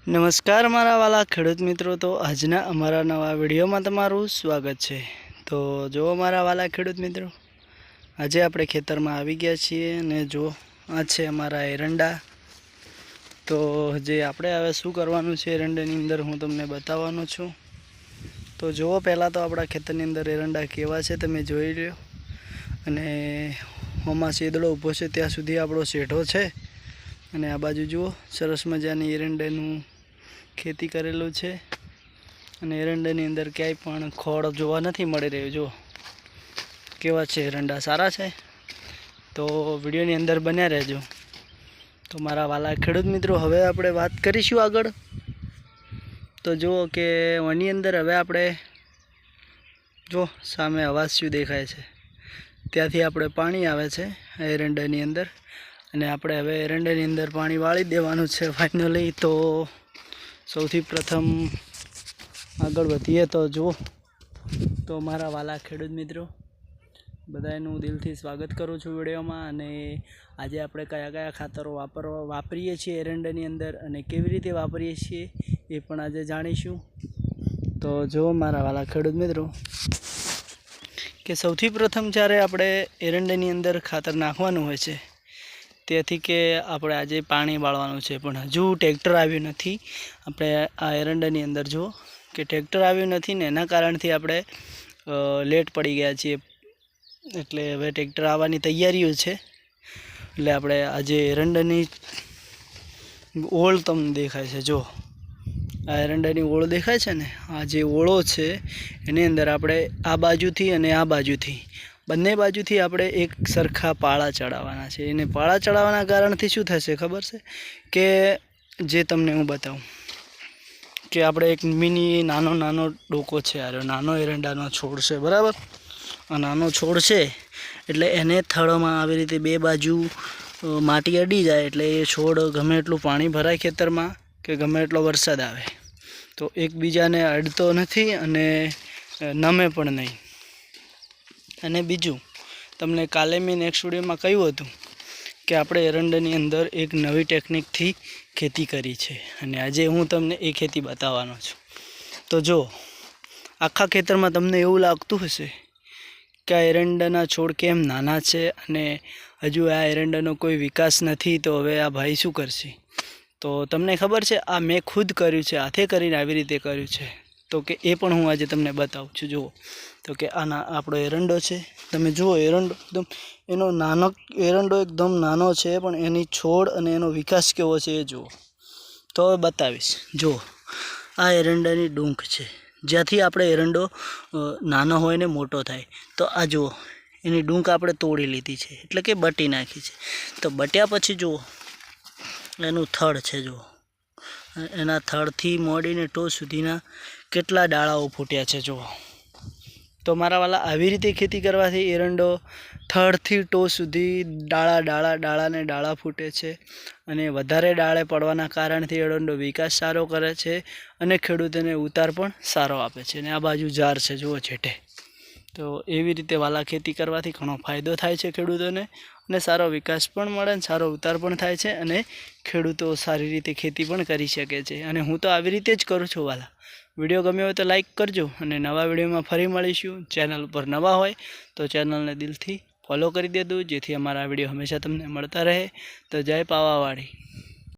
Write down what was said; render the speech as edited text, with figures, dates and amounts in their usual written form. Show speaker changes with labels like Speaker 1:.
Speaker 1: નમસ્કાર મારા વાલા ખેડૂત મિત્રો, તો આજના અમારા નવા વિડીયોમાં તમારું સ્વાગત છે। તો જો મારા વાલા ખેડૂત મિત્રો, આજે આપણે ખેતરમાં આવી ગયા છીએ અને જો આ છે અમારા એરંડા। તો જે આપણે હવે શું કરવાનું છે એરંડાની અંદર હું તમને બતાવવાનો છું। તો જુઓ, પહેલાં તો આપણા ખેતરની અંદર એરંડા કેવા છે તમે જોઈ લો। અને આમાં શેદડો ઊભો છે ત્યાં સુધી આપણો શેઢો છે। અને આ બાજુ જુઓ, સરસ મજાની એરંડાનું ખેતી કરેલું છે। અને એરંડાની અંદર ક્યાંય પણ ખોળ જોવા નથી મળી રહ્યું। જો કેવા છે એરંડા, સારા છે। તો વિડીયોની અંદર બન્યા રહેજો। તો મારા વાલા ખેડૂત મિત્રો, હવે આપણે વાત કરીશું આગળ। તો જુઓ કે આની અંદર હવે આપણે જો સામે અવાજ શું દેખાય છે, ત્યાંથી આપણે પાણી આવે છે એરંડાની અંદર। અને આપણે હવે એરંડાની અંદર પાણી વાળી દેવાનું છે ફાઇનલી। તો સૌથી પ્રથમ આગળ વધીએ તો જુઓ, તો મારા વાલા ખેડૂત મિત્રો બધાનું દિલથી સ્વાગત કરું છું વિડીયોમાં। અને આજે આપણે કયા કયા ખાતરો વાપરીએ છીએ એરંડાની અંદર અને કેવી રીતે વાપરીએ છીએ એ પણ આજે જાણીશું। તો જુઓ મારા વાલા ખેડૂત મિત્રો, કે સૌથી પ્રથમ જ્યારે આપણે એરંડાની અંદર ખાતર નાખવાનું હોય છે, તેથી કે આપણે આજે પાણી વાળવાનું છે, પણ હજુ ટ્રેક્ટર આવ્યું નથી આપણે આ એરંડાની અંદર। જુઓ કે ટ્રેક્ટર આવ્યું નથી ને એના કારણથી આપણે લેટ પડી ગયા છીએ। એટલે હવે ટ્રેક્ટર આવવાની તૈયારીઓ છે। એટલે આપણે આજે એરંડાની ઓળ તમને દેખાય છે, જો આ એરંડાની ઓળ દેખાય છે ને, આ જે ઓળો છે એની અંદર આપણે આ બાજુથી અને આ બાજુથી બંને બાજુથી આપણે એક સરખા પાળા ચડાવવાના છે। એને પાળા ચડાવવાના કારણથી શું થશે ખબર છે? કે જે તમને હું બતાવું કે આપણે એક મિની નાનો ડોકો છે, આ નાનો એરંડાનો છોડ છે, બરાબર। આ નાનો છોડ છે એટલે એને થળમાં આવી રીતે બે બાજુ માટી અડી જાય એટલે એ છોડ ગમે એટલું પાણી ભરાય ખેતરમાં કે ગમે એટલો વરસાદ આવે તો એકબીજાને અડતો નથી અને નમે પણ નહીં। અને બીજું, તમને કાલે મેં નેક્સ્ટ વિડીયોમાં કહ્યું હતું કે આપણે એરંડાની અંદર એક નવી ટેકનિકથી ખેતી કરી છે અને આજે હું તમને એ ખેતી બતાવવાનો છું। તો જો આખા ખેતરમાં તમને એવું લાગતું હશે કે આ એરંડાના છોડ કેમ નાના છે અને હજુ આ એરંડાનો કોઈ વિકાસ નથી, તો હવે આ ભાઈ શું કરશે? તો તમને ખબર છે, આ મેં ખુદ કર્યું છે, હાથે કરીને આવી રીતે કર્યું છે। તો કે એ પણ હું આજે તમને બતાવું છું। જુઓ તો કે આના આપણો એરંડો છે, તમે જુઓ એરંડો એકદમ એનો એરંડો એકદમ નાનો છે, પણ એની છોડ અને એનો વિકાસ કેવો છે એ જુઓ। તો હવે બતાવીશ। જુઓ આ એરંડાની ડૂંક છે, જ્યાંથી આપણે એરંડો નાનો હોય ને મોટો થાય। તો આ જુઓ એની ડૂંક આપણે તોડી લીધી છે, એટલે કે બટી નાખી છે। તો બટ્યા પછી જુઓ એનું થડ છે, જુઓ એના થડથી મોડીને ટોચ સુધીના કેટલા ડાળાઓ ફૂટ્યા છે, જુઓ। તો મારા વાલા આવી રીતે ખેતી કરવાથી એરંડો થડથી ટોચ સુધી ડાળા ફૂટે છે અને વધારે ડાળે પડવાના કારણથી એરંડો વિકાસ સારો કરે છે અને ખેડૂતોને ઉતાર પણ સારો આપે છે। અને આ બાજુ ઝાર છે, જુઓ છેટે। તો એવી રીતે વાલા ખેતી કરવાથી ઘણો ફાયદો થાય છે ખેડૂતોને અને સારો વિકાસ પણ મળે અને સારો ઉતાર પણ થાય છે અને ખેડૂતો સારી રીતે ખેતી પણ કરી શકે છે। અને હું તો આવી રીતે જ કરું છું વાલા। વિડીયો ગમ્યો હોય તો લાઈક કરજો અને નવા વિડીયોમાં ફરી મળીશું। ચેનલ પર નવા હોય તો ચેનલને દિલથી ફોલો કરી દેજો, જેથી અમારા વિડીયો હંમેશા તમને મળતા રહે। તો જય પાવાવાળી।